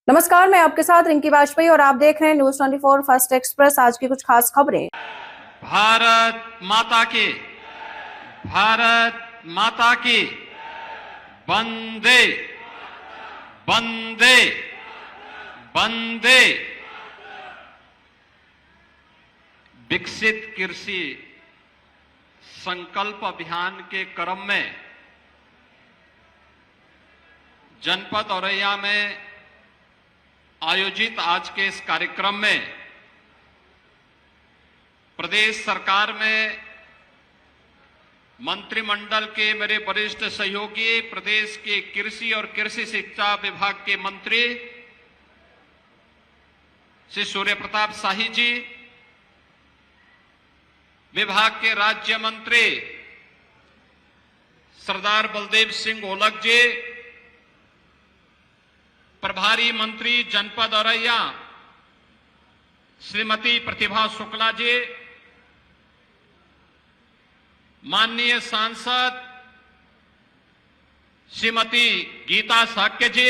नमस्कार, मैं आपके साथ रिंकी वाजपेयी और आप देख रहे हैं न्यूज 24 फर्स्ट एक्सप्रेस। आज की कुछ खास खबरें। भारत माता की, भारत माता की, वंदे वंदे वंदे। विकसित कृषि संकल्प अभियान के क्रम में जनपद औरैया में आयोजित आज के इस कार्यक्रम में प्रदेश सरकार में मंत्रिमंडल के मेरे वरिष्ठ सहयोगी, प्रदेश के कृषि और कृषि शिक्षा विभाग के मंत्री श्री सूर्य प्रताप शाही जी, विभाग के राज्य मंत्री सरदार बलदेव सिंह ओलख जी, प्रभारी मंत्री जनपद औरैया श्रीमती प्रतिभा शुक्ला जी, माननीय सांसद श्रीमती गीता साक्य जी,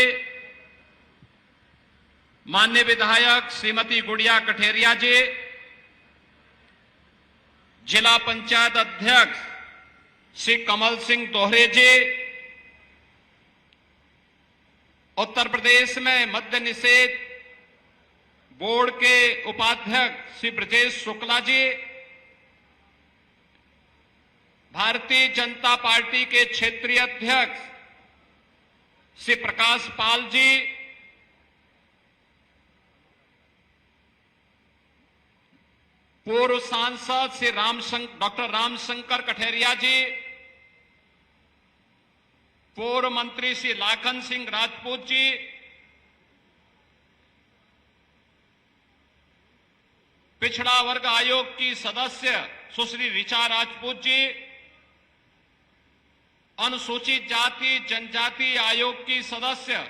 माननीय विधायक श्रीमती गुड़िया कठेरिया जी, जिला पंचायत अध्यक्ष श्री कमल सिंह दोहरे जी, उत्तर प्रदेश में मद्य निषेध बोर्ड के उपाध्यक्ष श्री ब्रजेश शुक्ला जी, भारतीय जनता पार्टी के क्षेत्रीय अध्यक्ष श्री प्रकाश पाल जी, पूर्व सांसद श्री डॉक्टर रामशंकर कठेरिया जी, पूर्व मंत्री श्री लाखन सिंह राजपूत जी, पिछड़ा वर्ग आयोग की सदस्य सुश्री ऋचा राजपूत जी, अनुसूचित जाति जनजाति आयोग की सदस्य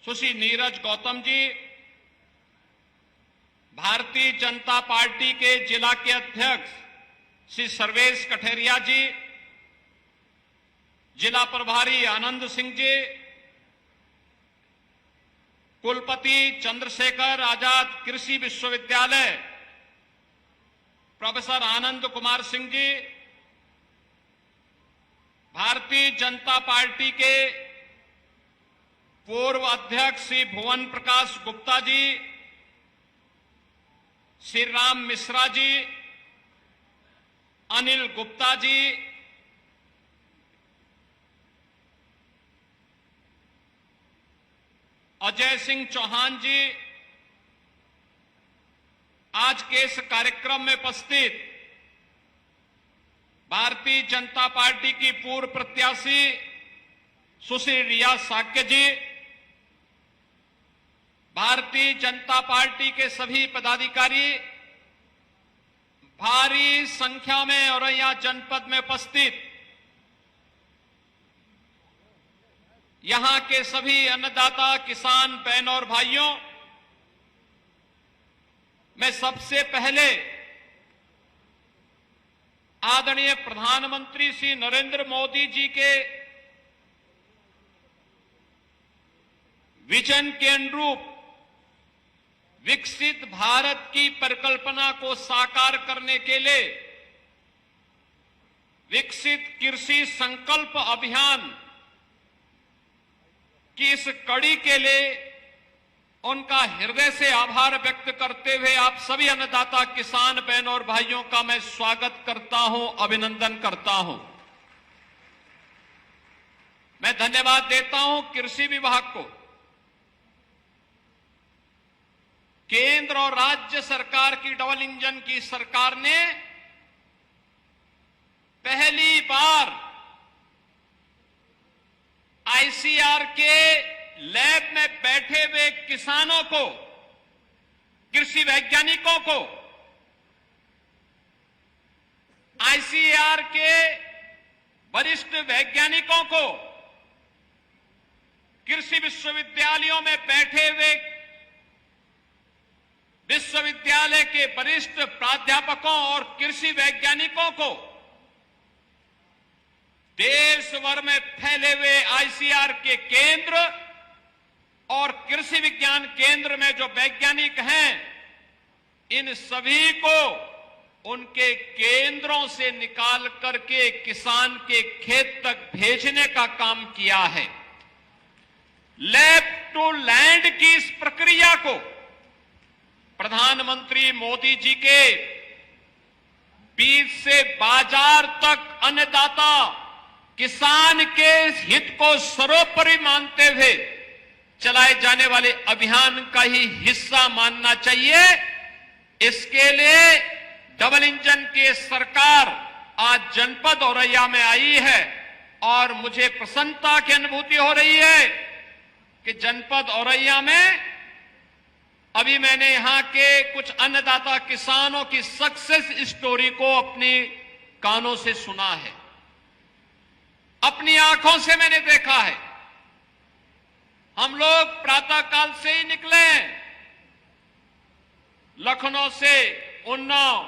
सुश्री नीरज गौतम जी, भारतीय जनता पार्टी के जिला के अध्यक्ष श्री सर्वेश कठेरिया जी, जिला प्रभारी आनंद सिंह जी, कुलपति चंद्रशेखर आजाद कृषि विश्वविद्यालय प्रोफेसर आनंद कुमार सिंह जी, भारतीय जनता पार्टी के पूर्व अध्यक्ष श्री भुवन प्रकाश गुप्ता जी, श्री राम मिश्रा जी, अनिल गुप्ता जी, अजय सिंह चौहान जी, आज के इस कार्यक्रम में उपस्थित भारतीय जनता पार्टी की पूर्व प्रत्याशी सुश्री रिया साक्य जी, भारतीय जनता पार्टी के सभी पदाधिकारी, भारी संख्या में औरैया जनपद में उपस्थित यहां के सभी अन्नदाता किसान बहन और भाइयों, मैं सबसे पहले आदरणीय प्रधानमंत्री श्री नरेंद्र मोदी जी के विजन के अनुरूप विकसित भारत की परिकल्पना को साकार करने के लिए विकसित कृषि संकल्प अभियान की इस कड़ी के लिए उनका हृदय से आभार व्यक्त करते हुए आप सभी अन्नदाता किसान बहन और भाइयों का मैं स्वागत करता हूं, अभिनंदन करता हूं। मैं धन्यवाद देता हूं कृषि विभाग को, केंद्र और राज्य सरकार की डबल इंजन की सरकार ने पहली बार आईसीआर के लैब में बैठे हुए किसानों को, कृषि वैज्ञानिकों को, आईसीआर के वरिष्ठ वैज्ञानिकों को, कृषि विश्वविद्यालयों में बैठे हुए विश्वविद्यालय के वरिष्ठ प्राध्यापकों और कृषि वैज्ञानिकों को, देश भर में फैले हुए आईसीआर के केंद्र और कृषि विज्ञान केंद्र में जो वैज्ञानिक हैं, इन सभी को उनके केंद्रों से निकाल करके किसान के खेत तक भेजने का काम किया है। लैब टू लैंड की इस प्रक्रिया को प्रधानमंत्री मोदी जी के बीज से बाजार तक अन्नदाता किसान के हित को सर्वोपरि मानते हुए चलाए जाने वाले अभियान का ही हिस्सा मानना चाहिए। इसके लिए डबल इंजन की सरकार आज जनपद औरैया में आई है और मुझे प्रसन्नता की अनुभूति हो रही है कि जनपद औरैया में अभी मैंने यहां के कुछ अन्नदाता किसानों की सक्सेस स्टोरी को अपने कानों से सुना है, अपनी आंखों से मैंने देखा है। हम लोग प्रातःकाल से ही निकले, लखनऊ से उन्नाव,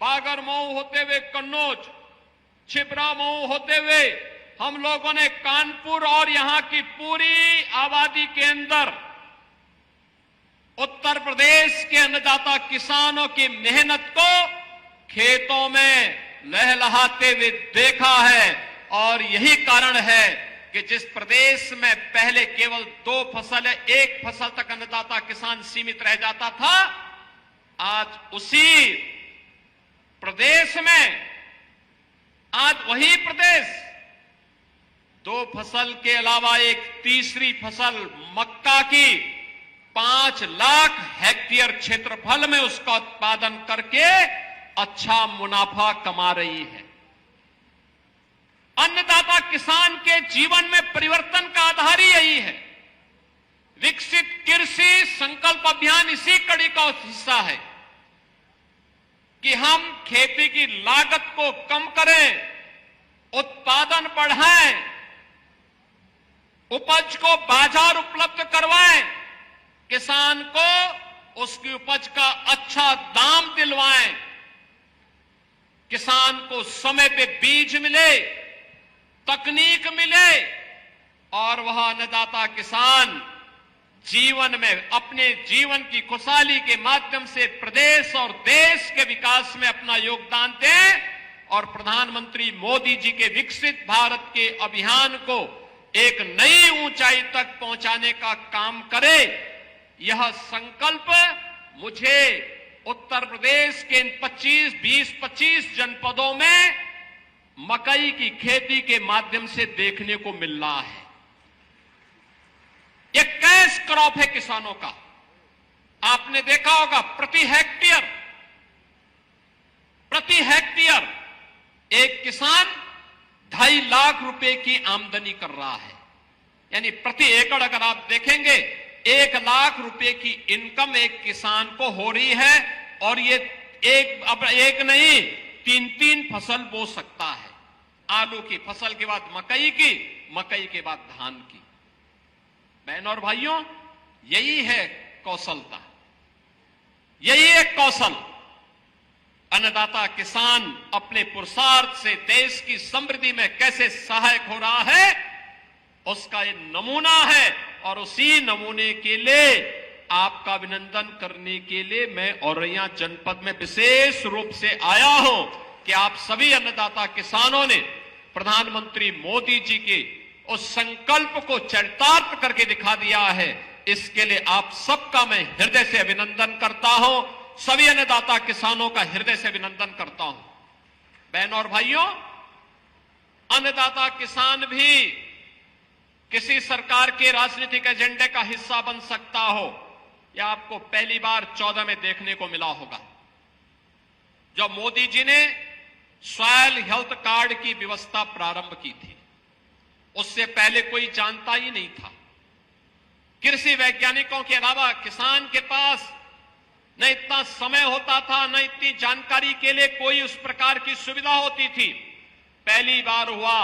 बागरमऊ होते हुए कन्नौज, छिबरा मऊ होते हुए हम लोगों ने कानपुर और यहां की पूरी आबादी के अंदर उत्तर प्रदेश के अन्नदाता किसानों की मेहनत को खेतों में लहलहाते हुए देखा है। और यही कारण है कि जिस प्रदेश में पहले केवल 2 फसल या 1 फसल तक अन्नदाता किसान सीमित रह जाता था, आज उसी प्रदेश में, आज वही प्रदेश 2 फसल के अलावा एक तीसरी फसल मक्का की 5 लाख हेक्टेयर क्षेत्रफल में उसका उत्पादन करके अच्छा मुनाफा कमा रही है। अन्नदाता किसान के जीवन में परिवर्तन का आधार ही यही है। विकसित कृषि संकल्प अभियान इसी कड़ी का हिस्सा है कि हम खेती की लागत को कम करें, उत्पादन बढ़ाएं, उपज को बाजार उपलब्ध करवाएं, किसान को उसकी उपज का अच्छा दाम दिलवाएं, किसान को समय पे बीज मिले, तकनीक मिले और वह अन्नदाता किसान जीवन में अपने जीवन की खुशहाली के माध्यम से प्रदेश और देश के विकास में अपना योगदान दें और प्रधानमंत्री मोदी जी के विकसित भारत के अभियान को एक नई ऊंचाई तक पहुंचाने का काम करे। यह संकल्प मुझे उत्तर प्रदेश के इन 20-25 जनपदों में मकई की खेती के माध्यम से देखने को मिल रहा है। यह कैश क्रॉप है किसानों का। आपने देखा होगा प्रति हेक्टेयर एक किसान 2.5 लाख रुपए की आमदनी कर रहा है। यानी प्रति एकड़ अगर आप देखेंगे 1 लाख रुपए की इनकम एक किसान को हो रही है और ये अब एक नहीं 3 फसल बो सकता है। आलू की फसल के बाद मकई की, मकई के बाद धान की। बहनों और भाइयों, यही है कौशलता, यही एक कौशल। अन्नदाता किसान अपने पुरुषार्थ से देश की समृद्धि में कैसे सहायक हो रहा है, उसका ये नमूना है। और उसी नमूने के लिए आपका अभिनंदन करने के लिए मैं औरैया जनपद में विशेष रूप से आया हूं कि आप सभी अन्नदाता किसानों ने प्रधानमंत्री मोदी जी के उस संकल्प को चरितार्थ करके दिखा दिया है। इसके लिए आप सबका मैं हृदय से अभिनंदन करता हूं, सभी अन्नदाता किसानों का हृदय से अभिनंदन करता हूं। बहनों और भाइयों, अन्नदाता किसान भी किसी सरकार के राजनीतिक एजेंडे का हिस्सा बन सकता हो, यह आपको पहली बार 14 में देखने को मिला होगा, जब मोदी जी ने सॉइल हेल्थ कार्ड की व्यवस्था प्रारंभ की थी। उससे पहले कोई जानता ही नहीं था। कृषि वैज्ञानिकों के अलावा किसान के पास न इतना समय होता था, न इतनी जानकारी के लिए कोई उस प्रकार की सुविधा होती थी। पहली बार हुआ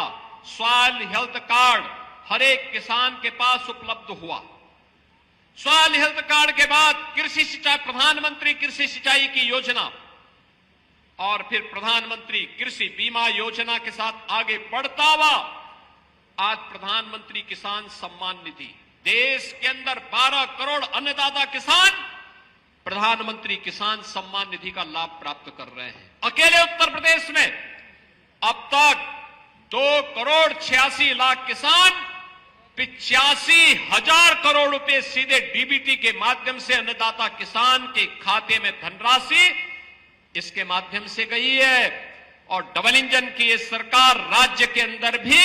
सॉइल हेल्थ कार्ड हर एक किसान के पास उपलब्ध हुआ। सॉइल हेल्थ कार्ड के बाद कृषि सिंचाई, प्रधानमंत्री कृषि सिंचाई की योजना और फिर प्रधानमंत्री कृषि बीमा योजना के साथ आगे बढ़ता हुआ आज प्रधानमंत्री किसान सम्मान निधि, देश के अंदर 12 करोड़ अन्नदाता किसान प्रधानमंत्री किसान सम्मान निधि का लाभ प्राप्त कर रहे हैं। अकेले उत्तर प्रदेश में अब तक 2,86,00,000 किसान 85,000 करोड़ रुपए सीधे डीबीटी के माध्यम से अन्नदाता किसान के खाते में धनराशि इसके माध्यम से गई है। और डबल इंजन की ये सरकार राज्य के अंदर भी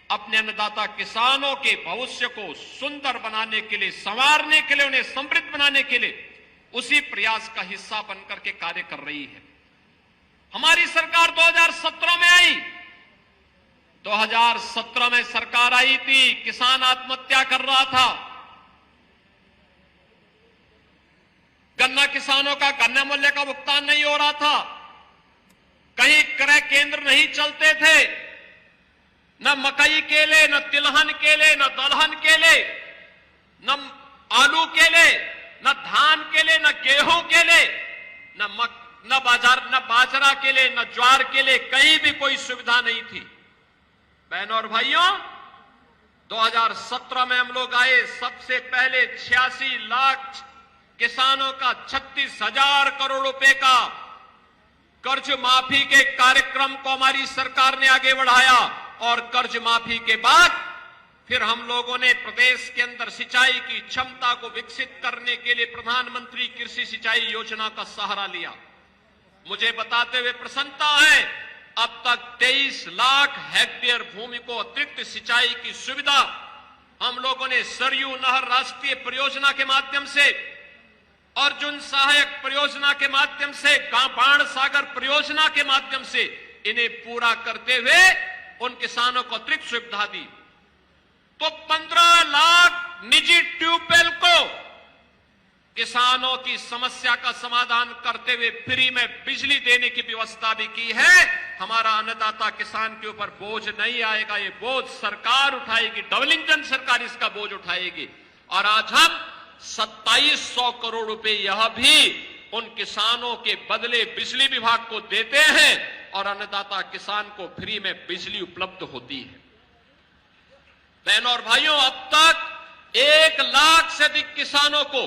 अपने अन्नदाता किसानों के भविष्य को सुंदर बनाने के लिए, संवारने के लिए, उन्हें समृद्ध बनाने के लिए उसी प्रयास का हिस्सा बनकर के कार्य कर रही है। हमारी सरकार 2017 में आई। 2017 में सरकार आई थी, किसान आत्महत्या कर रहा था। गन्ना किसानों का गन्ना मूल्य का भुगतान नहीं हो रहा था। कहीं क्रय केंद्र नहीं चलते थे। न मकई केले, न तिलहन केले, न दलहन केले, न आलू केले, न धान केले, न गेहूं केले, न बाजरा केले, न ज्वार केले, कहीं भी कोई सुविधा नहीं थी। बहनों और भाइयों, 2017 में हम लोग आए। सबसे पहले 86 लाख किसानों का 36,000 करोड़ रुपए का कर्ज माफी के कार्यक्रम को हमारी सरकार ने आगे बढ़ाया। और कर्ज माफी के बाद फिर हम लोगों ने प्रदेश के अंदर सिंचाई की क्षमता को विकसित करने के लिए प्रधानमंत्री कृषि सिंचाई योजना का सहारा लिया। मुझे बताते हुए प्रसन्नता है, अब तक 23 लाख हेक्टेयर भूमि को अतिरिक्त सिंचाई की सुविधा हम लोगों ने सरयू नहर राष्ट्रीय परियोजना के माध्यम से, अर्जुन सहायक परियोजना के माध्यम से, बाण सागर परियोजना के माध्यम से इन्हें पूरा करते हुए उन किसानों को अतिरिक्त सुविधा दी। तो 15 लाख निजी ट्यूबवेल को किसानों की समस्या का समाधान करते हुए फ्री में बिजली देने की व्यवस्था भी की है। हमारा अन्नदाता किसान के ऊपर बोझ नहीं आएगा, ये बोझ सरकार उठाएगी, डबल इंजन सरकार इसका बोझ उठाएगी। और आज हम 2700 करोड़ रुपए यह भी उन किसानों के बदले बिजली विभाग को देते हैं और अन्नदाता किसान को फ्री में बिजली उपलब्ध होती है। बहनों और भाइयों, अब तक 1 लाख से अधिक किसानों को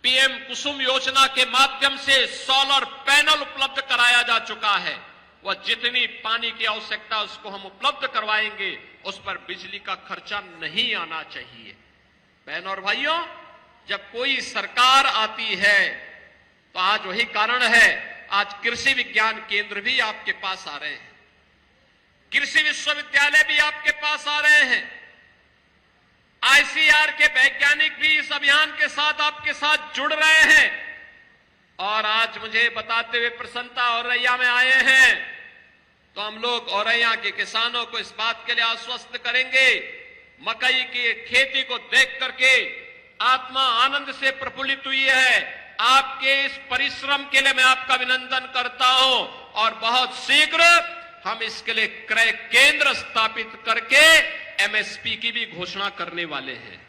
पीएम कुसुम योजना के माध्यम से सोलर पैनल उपलब्ध कराया जा चुका है। वह जितनी पानी की आवश्यकता उसको हम उपलब्ध करवाएंगे, उस पर बिजली का खर्चा नहीं आना चाहिए। बहनों और भाइयों, जब कोई सरकार आती है तो आज वही कारण है, आज कृषि विज्ञान केंद्र भी आपके पास आ रहे हैं, कृषि विश्वविद्यालय भी आपके पास आ रहे हैं, आईसीआर के वैज्ञानिक भी इस अभियान के साथ आपके साथ जुड़ रहे हैं। और आज मुझे बताते हुए प्रसन्नता, औरैया में आए हैं तो हम लोग औरैया के किसानों को इस बात के लिए आश्वस्त करेंगे, मकई की खेती को देख करके आत्मा आनंद से प्रफुल्लित हुई है। आपके इस परिश्रम के लिए मैं आपका अभिनंदन करता हूं और बहुत शीघ्र हम इसके लिए क्रय केंद्र स्थापित करके एमएसपी की भी घोषणा करने वाले हैं।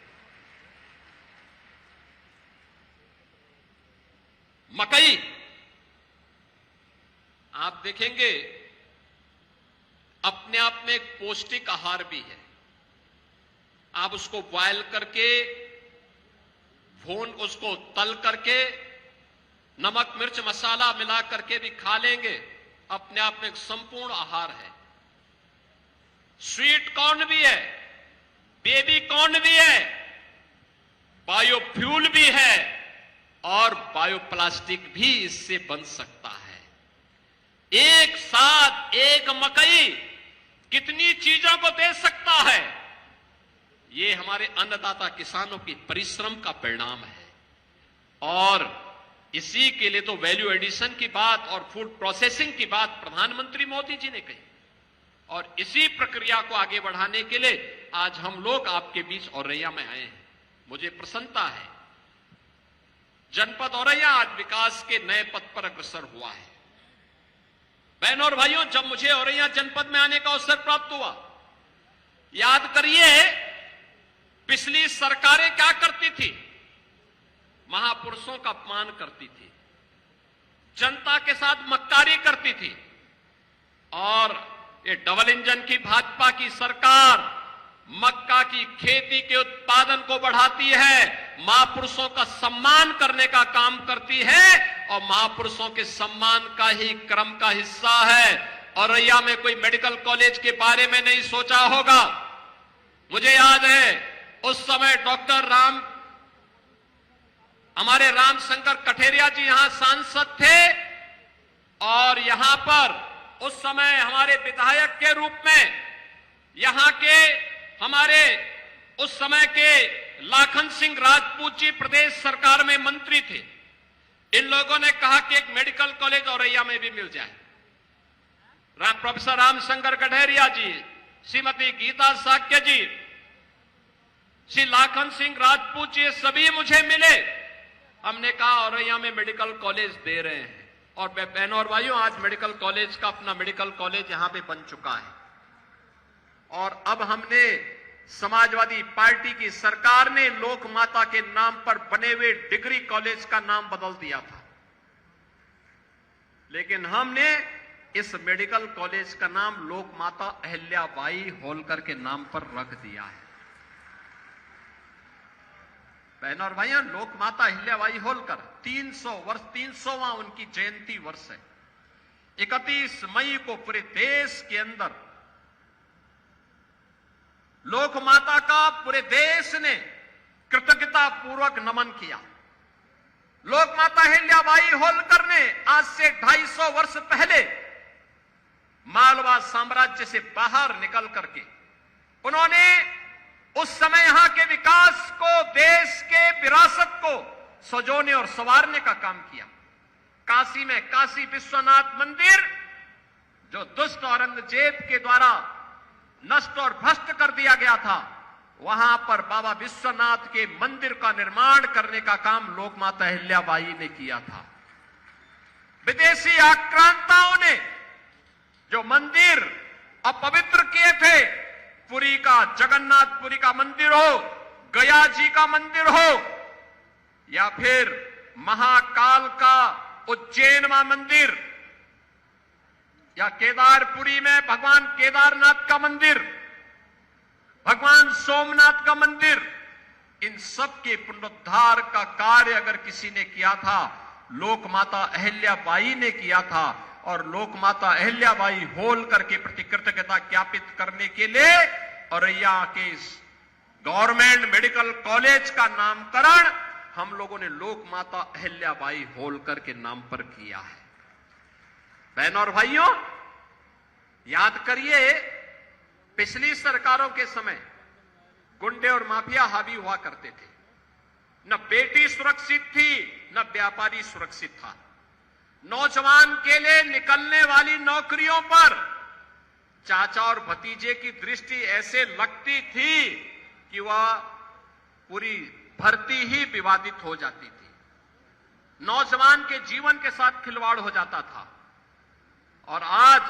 मकई आप देखेंगे अपने आप में एक पौष्टिक आहार भी है। आप उसको बॉयल करके, उसको तल करके, नमक मिर्च मसाला मिला करके भी खा लेंगे, अपने आप में एक संपूर्ण आहार है। स्वीट कॉर्न भी है, बेबी कॉर्न भी है, बायोफ्यूल भी है और बायोप्लास्टिक भी इससे बन सकता है। एक साथ एक मकई कितनी चीजों को दे सकता है, ये हमारे अन्नदाता किसानों की परिश्रम का परिणाम है। और इसी के लिए तो वैल्यू एडिशन की बात और फूड प्रोसेसिंग की बात प्रधानमंत्री मोदी जी ने कही। और इसी प्रक्रिया को आगे बढ़ाने के लिए आज हम लोग आपके बीच औरैया में आए हैं। मुझे प्रसन्नता है, जनपद औरैया आज विकास के नए पथ पर अग्रसर हुआ है। बहनों और भाइयों, जब मुझे औरैया जनपद में आने का अवसर प्राप्त हुआ, याद करिए पिछली सरकारें क्या करती थी, महापुरुषों का अपमान करती थी, जनता के साथ मक्कारी करती थी। और ये डबल इंजन की भाजपा की सरकार मक्का की खेती के उत्पादन को बढ़ाती है, महापुरुषों का सम्मान करने का काम करती है और महापुरुषों के सम्मान का ही क्रम का हिस्सा है। औरैया में कोई मेडिकल कॉलेज के बारे में नहीं सोचा होगा। मुझे याद है उस समय हमारे रामशंकर कठेरिया जी यहां सांसद थे और यहां पर उस समय हमारे विधायक के रूप में यहां के हमारे उस समय के लाखन सिंह राजपूत जी प्रदेश सरकार में मंत्री थे। इन लोगों ने कहा कि एक मेडिकल कॉलेज औरैया में भी मिल जाए। प्रोफेसर रामशंकर कठेरिया जी, श्रीमती गीता साक्य जी, श्री लाखन सिंह राजपूत जी सभी मुझे मिले। हमने कहा औरैया में मेडिकल कॉलेज दे रहे हैं और बहनों और भाइयों आज मेडिकल कॉलेज का अपना मेडिकल कॉलेज यहां पे बन चुका है। और अब हमने समाजवादी पार्टी की सरकार ने लोक माता के नाम पर बने हुए डिग्री कॉलेज का नाम बदल दिया था, लेकिन हमने इस मेडिकल कॉलेज का नाम लोक माता अहिल्याबाई होलकर के नाम पर रख दिया है। बहनों और भाइयों, लोक माता अहिल्याबाई होलकर 300वां उनकी जयंती वर्ष है। 31 मई को पूरे देश के अंदर लोक माता का पूरे देश ने कृतज्ञता पूर्वक नमन किया। लोक माता अहिल्याबाई होलकर ने आज से 250 वर्ष पहले मालवा साम्राज्य से बाहर निकल करके उन्होंने उस समय यहां के विकास को, देश के विरासत को सजोने और संवारने का काम किया। काशी में काशी विश्वनाथ मंदिर जो दुष्ट औरंगजेब के द्वारा नष्ट और भ्रष्ट कर दिया गया था, वहां पर बाबा विश्वनाथ के मंदिर का निर्माण करने का काम लोक माता अहिल्याबाई ने किया था। विदेशी आक्रांताओं ने जो मंदिर अपवित्र किए थे, पुरी का जगन्नाथपुरी का मंदिर हो, गया जी का मंदिर हो या फिर महाकाल का उज्जैन में मंदिर या केदारपुरी में भगवान केदारनाथ का मंदिर, भगवान सोमनाथ का मंदिर, इन सब के पुनरुद्धार का कार्य अगर किसी ने किया था, लोक माता अहिल्याबाई ने किया था। और लोक माता अहिल्याबाई होलकर के प्रति कृतज्ञता ज्ञापित करने के लिए औरैया के गवर्नमेंट मेडिकल कॉलेज का नामकरण हम लोगों ने लोक माता अहिल्याबाई होलकर के नाम पर किया है। बहनों और भाइयों, याद करिए पिछली सरकारों के समय गुंडे और माफिया हावी हुआ करते थे। न बेटी सुरक्षित थी, न व्यापारी सुरक्षित था। नौजवान के लिए निकलने वाली नौकरियों पर चाचा और भतीजे की दृष्टि ऐसे लगती थी कि वह पूरी भर्ती ही विवादित हो जाती थी। नौजवान के जीवन के साथ खिलवाड़ हो जाता था। और आज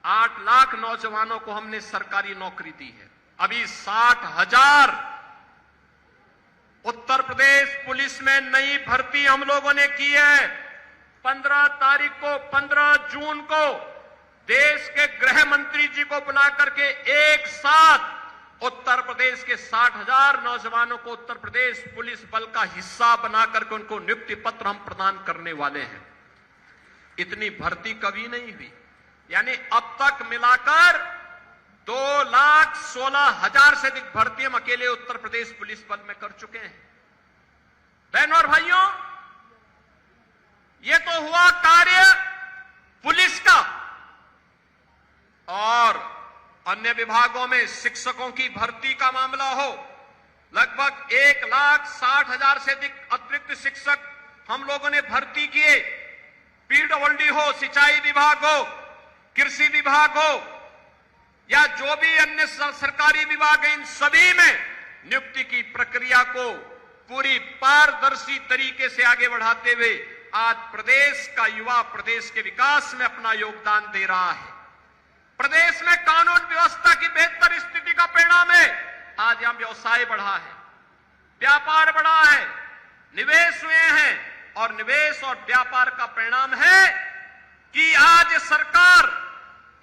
8 लाख नौजवानों को हमने सरकारी नौकरी दी है। अभी 60,000 उत्तर प्रदेश पुलिस में नई भर्ती हम लोगों ने की है। 15 जून को देश के गृह मंत्री जी को बुला करके एक साथ उत्तर प्रदेश के 60,000 नौजवानों को उत्तर प्रदेश पुलिस बल का हिस्सा बना करके उनको नियुक्ति पत्र हम प्रदान करने वाले हैं। इतनी भर्ती कभी नहीं हुई। यानी अब तक मिलाकर 2,16,000 से अधिक भर्ती हम अकेले उत्तर प्रदेश पुलिस बल में कर चुके हैं। बहनों और भाइयों, ये तो हुआ कार्य पुलिस का। और अन्य विभागों में शिक्षकों की भर्ती का मामला हो, लगभग 1,60,000 से अधिक अतिरिक्त शिक्षक हम लोगों ने भर्ती किए। पीडब्ल्यूडी हो, सिंचाई विभाग हो, कृषि विभाग हो या जो भी अन्य सरकारी विभाग है, इन सभी में नियुक्ति की प्रक्रिया को पूरी पारदर्शी तरीके से आगे बढ़ाते हुए आज प्रदेश का युवा प्रदेश के विकास में अपना योगदान दे रहा है। प्रदेश में कानून व्यवस्था की बेहतर स्थिति का परिणाम है आज यहां व्यवसाय बढ़ा है, व्यापार बढ़ा है, निवेश हुए हैं। और निवेश और व्यापार का परिणाम है कि आज सरकार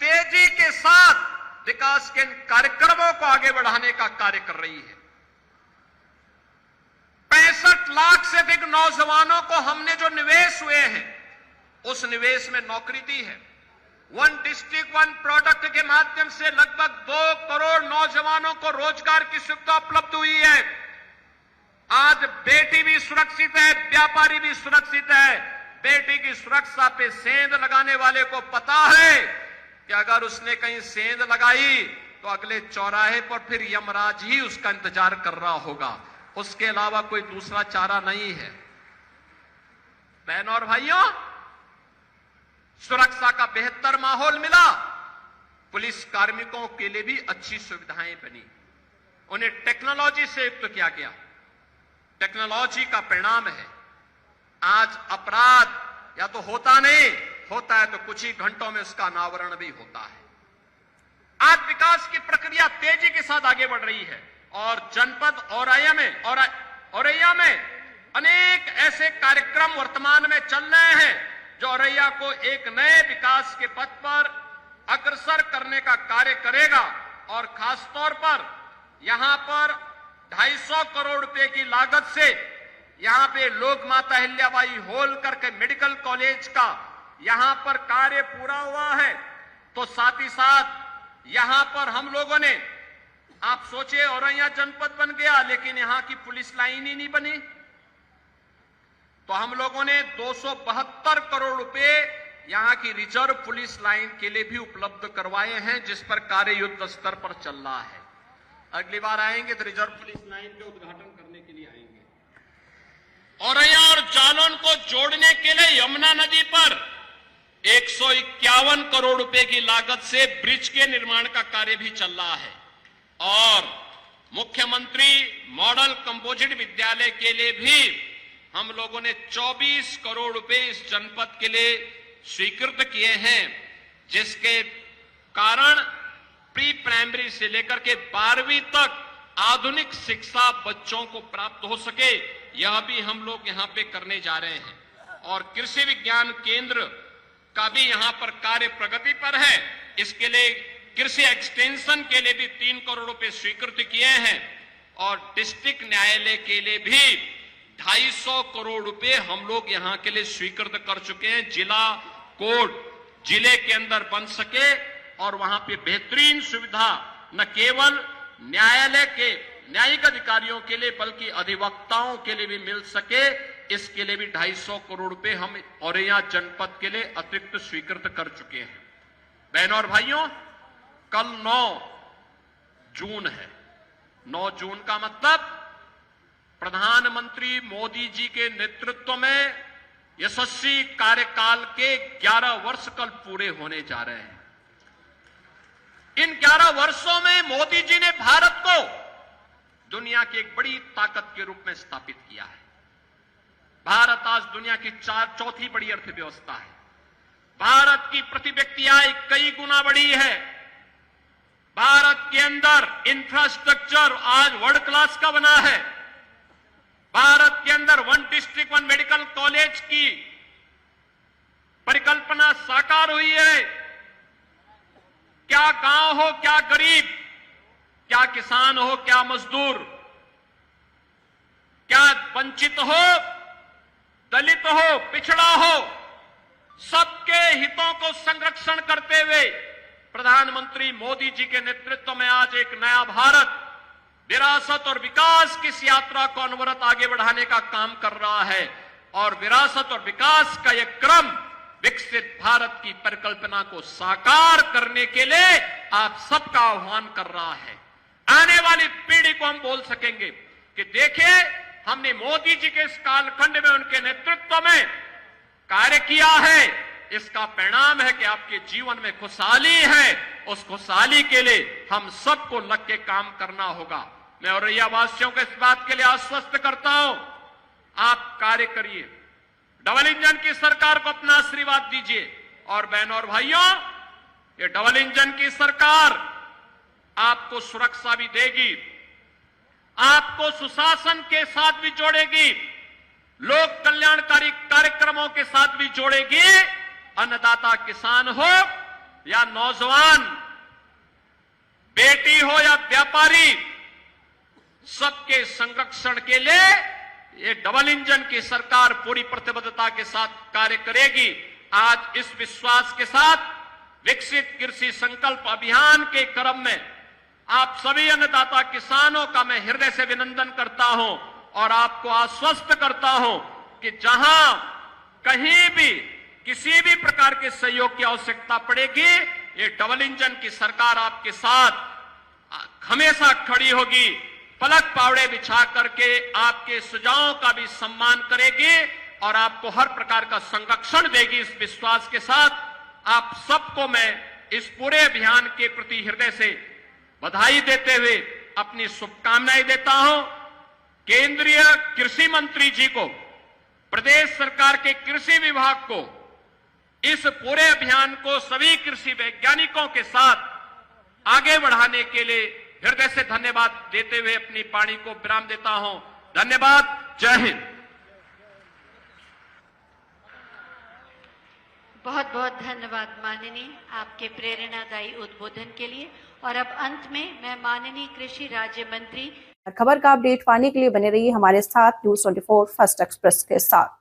तेजी के साथ विकास के इन कार्यक्रमों को आगे बढ़ाने का कार्य कर रही है। 65 लाख से अधिक नौजवानों को हमने जो निवेश हुए हैं उस निवेश में नौकरी दी है। वन डिस्ट्रिक्ट वन प्रोडक्ट के माध्यम से लगभग 2 करोड़ नौजवानों को रोजगार की सुविधा उपलब्ध हुई है। आज बेटी भी सुरक्षित है, व्यापारी भी सुरक्षित है। बेटी की सुरक्षा पे सेंध लगाने वाले को पता है कि अगर उसने कहीं सेंध लगाई तो अगले चौराहे पर फिर यमराज ही उसका इंतजार कर रहा होगा, उसके अलावा कोई दूसरा चारा नहीं है। बहनों और भाइयों, सुरक्षा का बेहतर माहौल मिला, पुलिस कार्मिकों के लिए भी अच्छी सुविधाएं बनी, उन्हें टेक्नोलॉजी से युक्त किया गया। टेक्नोलॉजी का परिणाम है आज अपराध या तो होता नहीं, होता है तो कुछ ही घंटों में उसका अनावरण भी होता है। आज विकास की प्रक्रिया तेजी के साथ आगे बढ़ रही है और जनपद औरैया में अनेक ऐसे कार्यक्रम वर्तमान में चल रहे हैं जो औरैया को एक नए विकास के पथ पर अग्रसर करने का कार्य करेगा। और खासतौर पर यहां पर 250 करोड़ रुपए की लागत से यहां पे लोक माता अहिल्याबाई होलकर के मेडिकल कॉलेज का यहां पर कार्य पूरा हुआ है। तो साथ ही साथ यहां पर हम लोगों ने, आप सोचिए औरैया जनपद बन गया लेकिन यहां की पुलिस लाइन ही नहीं बनी, तो हम लोगों ने 272 करोड़ रुपए यहां की रिजर्व पुलिस लाइन के लिए भी उपलब्ध करवाए हैं, जिस पर कार्य युद्ध स्तर पर चल रहा है। अगली बार आएंगे तो रिजर्व पुलिस लाइन के उद्घाटन करने के लिए आएंगे। औरैया और जालौन को जोड़ने के लिए यमुना नदी पर 151 करोड़ रुपए की लागत से ब्रिज के निर्माण का कार्य भी चल रहा है। और मुख्यमंत्री मॉडल कंपोजिट विद्यालय के लिए भी हम लोगों ने 24 करोड़ रुपए इस जनपद के लिए स्वीकृत किए हैं, जिसके कारण प्री प्राइमरी से लेकर के 12वीं तक आधुनिक शिक्षा बच्चों को प्राप्त हो सके, यह भी हम लोग यहां पे करने जा रहे हैं। और कृषि विज्ञान केंद्र का भी यहां पर कार्य प्रगति पर है, इसके लिए कृषि एक्सटेंशन के लिए भी 3 करोड़ रुपए स्वीकृत किए हैं। और डिस्ट्रिक्ट न्यायालय के लिए भी 250 करोड़ रुपए हम लोग यहां के लिए स्वीकृत कर चुके हैं। जिला कोर्ट जिले के अंदर बन सके और वहां पे बेहतरीन सुविधा न केवल न्यायालय के न्यायिक अधिकारियों के लिए बल्कि अधिवक्ताओं के लिए भी मिल सके, इसके लिए भी 250 करोड़ रुपए हम औरैया जनपद के लिए अतिरिक्त स्वीकृत कर चुके हैं। बहनों और भाइयों, कल 9 जून है। 9 जून का मतलब प्रधानमंत्री मोदी जी के नेतृत्व में यशस्वी कार्यकाल के 11 वर्ष कल पूरे होने जा रहे हैं। इन 11 वर्षों में मोदी जी ने भारत को दुनिया की एक बड़ी ताकत के रूप में स्थापित किया है। भारत आज दुनिया की चौथी बड़ी अर्थव्यवस्था है। भारत की प्रति व्यक्ति आय कई गुना बढ़ी है। भारत के अंदर इंफ्रास्ट्रक्चर आज वर्ल्ड क्लास का बना है। भारत के अंदर one district one medical college की परिकल्पना साकार हुई है। क्या गांव हो, क्या गरीब, क्या किसान हो, क्या मजदूर, क्या वंचित हो, दलित हो, पिछड़ा हो, सबके हितों को संरक्षण करते हुए प्रधानमंत्री मोदी जी के नेतृत्व में आज एक नया भारत विरासत और विकास की इस यात्रा को अनवरत आगे बढ़ाने का काम कर रहा है। और विरासत और विकास का यह क्रम विकसित भारत की परिकल्पना को साकार करने के लिए आप सबका आह्वान कर रहा है। आने वाली पीढ़ी को हम बोल सकेंगे कि देखिए, हमने मोदी जी के इस कालखंड में उनके नेतृत्व में कार्य किया है। इसका परिणाम है कि आपके जीवन में खुशहाली है। उस खुशहाली के लिए हम सबको लग के काम करना होगा। मैं औरैया वासियों को इस बात के लिए आश्वस्त करता हूं, आप कार्य करिए, डबल इंजन की सरकार को अपना आशीर्वाद दीजिए। और बहनों और भाइयों, ये डबल इंजन की सरकार आपको सुरक्षा भी देगी, आपको सुशासन के साथ भी जोड़ेगी, लोक कल्याणकारी कार्यक्रमों के साथ भी जोड़ेगी। अन्नदाता किसान हो या नौजवान, बेटी हो या व्यापारी, सबके संरक्षण के लिए ये डबल इंजन की सरकार पूरी प्रतिबद्धता के साथ कार्य करेगी। आज इस विश्वास के साथ विकसित कृषि संकल्प अभियान के क्रम में आप सभी अन्नदाता किसानों का मैं हृदय से अभिनंदन करता हूं और आपको आश्वस्त करता हूं कि जहां कहीं भी किसी भी प्रकार के सहयोग की आवश्यकता पड़ेगी, ये डबल इंजन की सरकार आपके साथ हमेशा खड़ी होगी, पलक पावड़े बिछा करके आपके सुझावों का भी सम्मान करेगी और आपको हर प्रकार का संरक्षण देगी। इस विश्वास के साथ आप सबको मैं इस पूरे अभियान के प्रति हृदय से बधाई देते हुए अपनी शुभकामनाएं देता हूं। केंद्रीय कृषि मंत्री जी को, प्रदेश सरकार के कृषि विभाग को इस पूरे अभियान को सभी कृषि वैज्ञानिकों के साथ आगे बढ़ाने के लिए हृदय से धन्यवाद देते हुए अपनी वाणी को विराम देता हूं। धन्यवाद। जय हिंद। बहुत बहुत धन्यवाद माननीय, आपके प्रेरणादायी उद्बोधन के लिए। और अब अंत में मैं माननीय कृषि राज्य मंत्री। खबर का अपडेट पाने के लिए बने रहिए हमारे साथ न्यूज़ 24 फर्स्ट एक्सप्रेस के साथ।